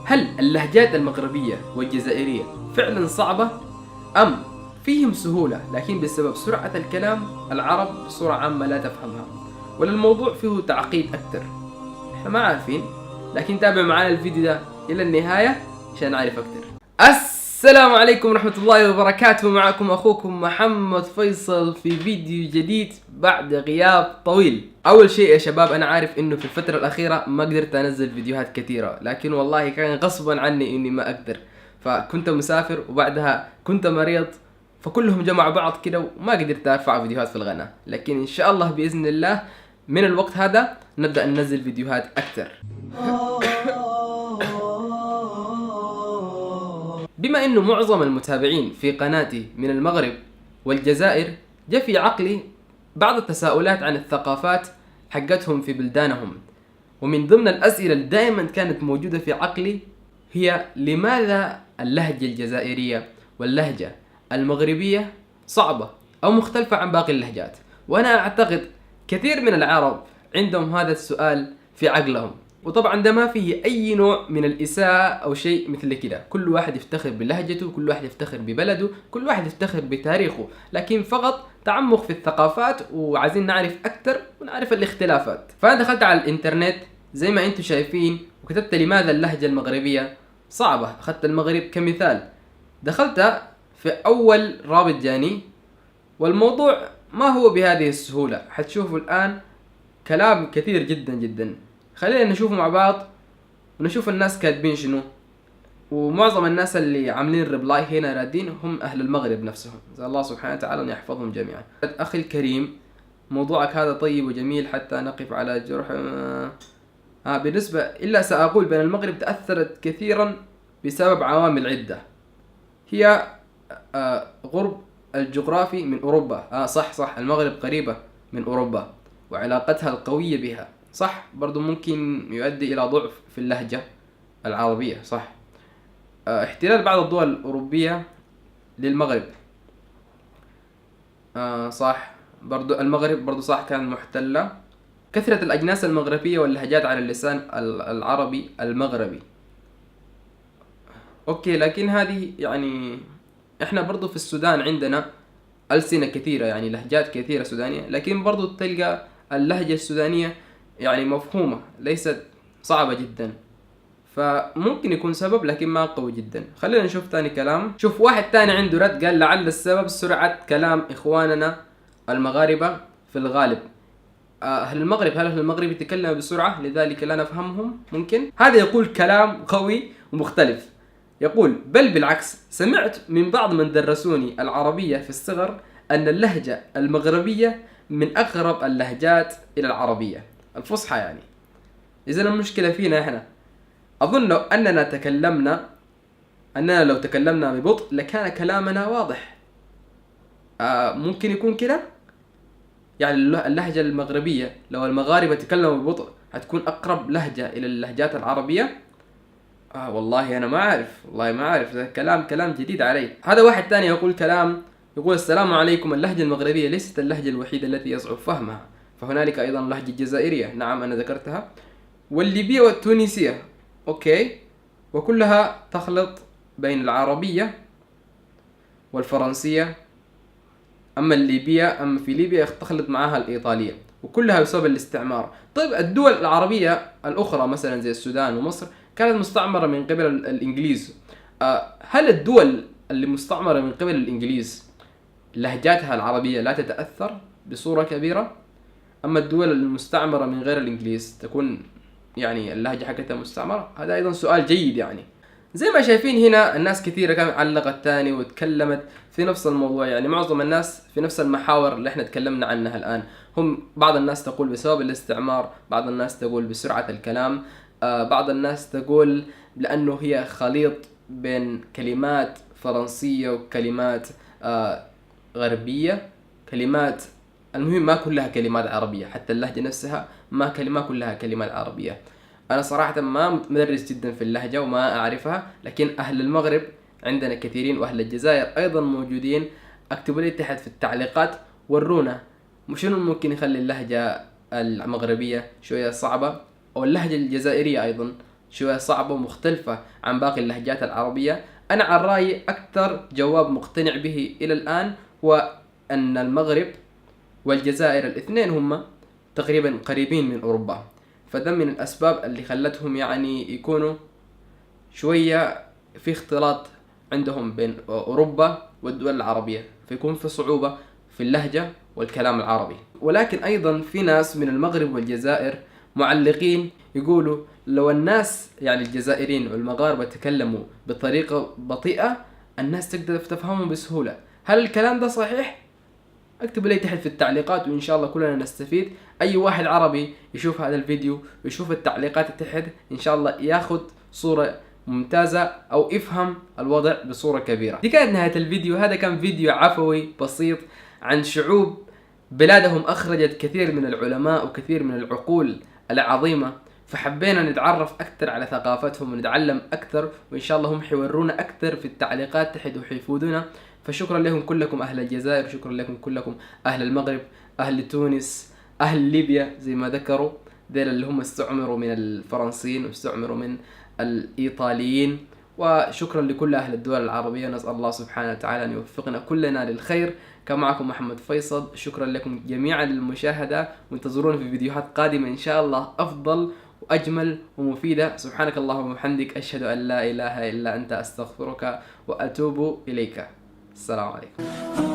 هل اللهجات المغربية والجزائرية فعلا صعبة أم فيهم سهولة لكن بسبب سرعة الكلام العرب بصورة عامة لا تفهمها، ولا الموضوع فيه تعقيد أكثر؟ احنا ما عارفين، لكن تابع معنا الفيديو ده إلى النهاية عشان نعرف أكثر. السلام عليكم ورحمة الله وبركاته، معكم أخوكم محمد فيصل في فيديو جديد بعد غياب طويل. أول شيء يا شباب، أنا عارف إنه في الفترة الأخيرة ما قدرت أنزل فيديوهات كثيرة، لكن والله كان غصبا عني إني ما أقدر، فكنت مسافر وبعدها كنت مريض، فكلهم جمعوا بعض كده وما قدرت أرفع فيديوهات في القناة. لكن إن شاء الله بإذن الله من الوقت هذا نبدأ ننزل فيديوهات أكثر. بما انه معظم المتابعين في قناتي من المغرب والجزائر، جاء في عقلي بعض التساؤلات عن الثقافات حقتهم في بلدانهم، ومن ضمن الأسئلة اللي دائما كانت موجودة في عقلي هي لماذا اللهجة الجزائرية واللهجة المغربية صعبة أو مختلفة عن باقي اللهجات. وأنا أعتقد كثير من العرب عندهم هذا السؤال في عقلهم، وطبعا ده ما فيه اي نوع من الاساءة او شيء مثل كده. كل واحد يفتخر بلهجته، كل واحد يفتخر ببلده، كل واحد يفتخر بتاريخه، لكن فقط تعمق في الثقافات وعايزين نعرف اكثر ونعرف الاختلافات. فانا دخلت على الانترنت زي ما انتم شايفين وكتبت لماذا اللهجة المغربية صعبة. اخذت المغرب كمثال، دخلت في اول رابط جاني، والموضوع ما هو بهذه السهولة. حتشوفوا الان كلام كثير جدا جدا. خلينا نشوفه مع بعض ونشوف الناس كاتبين شنو. ومعظم الناس اللي عاملين ريبلاي هنا رادين هم اهل المغرب نفسهم، زي الله سبحانه وتعالى ان يحفظهم جميعا. اخي الكريم، موضوعك هذا طيب وجميل حتى نقف على جرح. بالنسبة إلا سأقول بأن المغرب تأثرت كثيرا بسبب عوامل عدة، هي غرب الجغرافي من أوروبا. صح المغرب قريبة من أوروبا وعلاقتها القوية بها، صح. برضو ممكن يؤدي إلى ضعف في اللهجة العربية، صح. احتلال بعض الدول الأوروبية للمغرب، صح. برضو المغرب برضو صح كان محتلة. كثرة الأجناس المغربية واللهجات على اللسان العربي المغربي. أوكي، لكن هذه يعني إحنا برضو في السودان عندنا ألسنة كثيرة، يعني لهجات كثيرة سودانية، لكن برضو تلقى اللهجة السودانية يعني مفهومة، ليست صعبة جدا، فممكن يكون سبب لكن ما قوي جدا. خلينا نشوف ثاني كلام. شوف واحد ثاني عنده رد، قال لعل السبب سرعة كلام إخواننا المغاربة في الغالب. أهل المغرب، هل أهل المغرب يتكلموا بسرعة لذلك لا نفهمهم؟ ممكن. هذا يقول كلام قوي ومختلف، يقول بل بالعكس، سمعت من بعض من درسوني العربية في الصغر أن اللهجة المغربية من أقرب اللهجات إلى العربية الفصحى. يعني إذا المشكلة فينا إحنا. أظن أننا لو تكلمنا ببطء لكان كلامنا واضح. ممكن يكون كده. يعني اللهجة المغربية لو المغاربة تكلموا ببطء هتكون أقرب لهجة إلى اللهجات العربية. والله أنا ما أعرف، والله ما أعرف، ده كلام جديد علي. هذا واحد تاني يقول كلام، يقول السلام عليكم، اللهجة المغربية ليست اللهجة الوحيدة التي يصعب فهمها، فهنالك أيضا اللهجة الجزائرية، نعم أنا ذكرتها، والليبية والتونسية. أوكي، وكلها تخلط بين العربية والفرنسية. أما في ليبيا تخلط معها الإيطالية، وكلها بسبب الاستعمار. طيب الدول العربية الأخرى مثلا زي السودان ومصر كانت مستعمرة من قبل الإنجليز. هل الدول اللي مستعمرة من قبل الإنجليز لهجاتها العربية لا تتأثر بصورة كبيرة؟ أما الدول المستعمرة من غير الإنجليز تكون يعني اللهجة حقتها مستعمرة؟ هذا أيضا سؤال جيد. يعني زي ما شايفين هنا الناس كثيرة كانت علقت تاني وتكلمت في نفس الموضوع. يعني معظم الناس في نفس المحاور اللي احنا تكلمنا عنها الآن. بعض الناس تقول بسبب الاستعمار، بعض الناس تقول بسرعة الكلام، بعض الناس تقول لأنه هي خليط بين كلمات فرنسية وكلمات غربية، كلمات المهم ما كلها كلمات عربية، حتى اللهجة نفسها ما كلها كلمات عربية. أنا صراحة ما متمرس جدا في اللهجة وما أعرفها، لكن أهل المغرب عندنا كثيرين وأهل الجزائر أيضا موجودين. اكتبوا لي تحت في التعليقات ورونا شنو ممكن يخلي اللهجة المغربية شوية صعبة، أو اللهجة الجزائرية أيضا شوية صعبة ومختلفة عن باقي اللهجات العربية. أنا عن رأيي أكثر جواب مقتنع به إلى الآن هو أن المغرب والجزائر الاثنين هما تقريبا قريبين من أوروبا، فده من الأسباب اللي خلتهم يعني يكونوا شوية في اختلاط عندهم بين أوروبا والدول العربية، فيكون في صعوبة في اللهجة والكلام العربي. ولكن أيضا في ناس من المغرب والجزائر معلقين يقولوا لو الناس يعني الجزائريين والمغاربة تكلموا بطريقة بطيئة الناس تقدر تفهمهم بسهولة. هل الكلام ده صحيح؟ اكتبوا لي تحت في التعليقات وإن شاء الله كلنا نستفيد. أي واحد عربي يشوف هذا الفيديو ويشوف التعليقات تحت إن شاء الله ياخد صورة ممتازة أو يفهم الوضع بصورة كبيرة. دي كانت نهاية الفيديو. هذا كان فيديو عفوي بسيط عن شعوب بلادهم أخرجت كثير من العلماء وكثير من العقول العظيمة، فحبينا نتعرف أكثر على ثقافتهم ونتعلم أكثر، وإن شاء الله هم حيورونا أكثر في التعليقات تحت وحيفيدونا. فشكرا لكم كلكم أهل الجزائر، شكرا لكم كلكم أهل المغرب، أهل تونس، أهل ليبيا زي ما ذكروا، ديل اللي هم استعمروا من الفرنسيين واستعمروا من الإيطاليين. وشكرا لكل أهل الدول العربية، نسأل الله سبحانه وتعالى أن يوفقنا كلنا للخير. كان معكم محمد فيصل، شكرا لكم جميعا للمشاهدة، وانتظرونا في فيديوهات قادمة إن شاء الله أفضل وأجمل ومفيدة. سبحانك اللهم وبحمدك، أشهد أن لا إله إلا أنت، أستغفرك وأتوب إليك. السلام عليكم.